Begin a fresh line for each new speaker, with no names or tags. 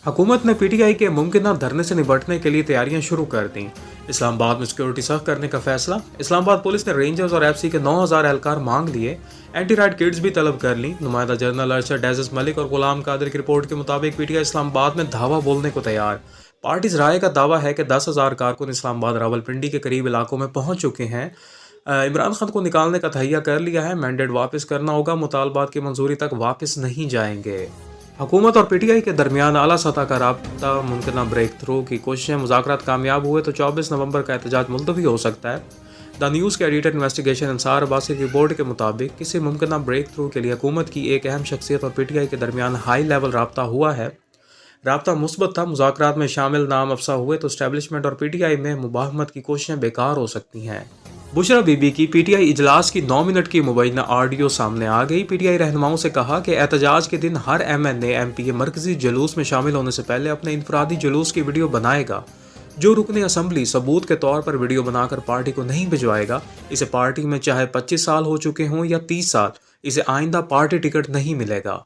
हुकूमत ने पीटीआई के मुमकिन धरने से निपटने के लिए तैयारियां शुरू कर दी। इस्लामाबाद में सिक्योरिटी सख्त करने का फैसला। इस्लामाबाद पुलिस ने रेंजर्स और एफसी के 9000 एहलकार मांग लिए। एंटी राइड किट्स भी तलब कर ली। नुमाइंदा जनरल अरशद एजाज मलिक और गुलाम कादिर की रिपोर्ट के मुताबिक पीटीआई इस्लामाबाद में धावा बोलने को तैयार। पार्टी राय का दावा है कि 10,000 कारकुन इस्लामाबाद रावलपिंडी के करीब इलाकों में पहुंच चुके हैं। इमरान खान को निकालने का तहैया कर लिया है। मैंडेट वापस करना होगा। मुतालबात की मंजूरी तक वापस नहीं जाएंगे। हुकूमत और पीटीआई के दरमियान आला सतह का राब्ता मुमकिन ब्रेक थ्रू की कोशिशें। मुज़ाकरात कामयाब हुए तो 24 नवंबर का एहतजाज मुलतवी हो सकता है। द न्यूज़ के एडिटर इन्वेस्टिगेशन अंसार अब्बासी की रिपोर्ट के मुताबिक किसी मुमकिन ब्रेक थ्रू के लिए हुकूमत की एक अहम शख्सियत और पीटीआई के दरमियान हाई लेवल राब्ता हुआ है। राब्ता मुस्बत था। मुज़ाकरात में शामिल नाम अफसा हुए तो इस्टेब्लिशमेंट और पीटीआई में मुबाहमत की कोशिशें बेकार हो सकती हैं। बुशरा बीबी की पीटीआई इजलास की 9 मिनट की मुबैना ऑडियो सामने आ गई। पीटीआई रहनुमाओं से कहा कि एहतजाज के दिन हर एमएनए एमपी मरकजी जुलूस में शामिल होने से पहले अपने इनफरादी जुलूस की वीडियो बनाएगा। जो रुकने असम्बली सबूत के तौर पर वीडियो बनाकर पार्टी को नहीं भिजवाएगा, इसे पार्टी में चाहे 25 साल हो चुके हों या 30 साल, इसे आइंदा पार्टी टिकट नहीं मिलेगा।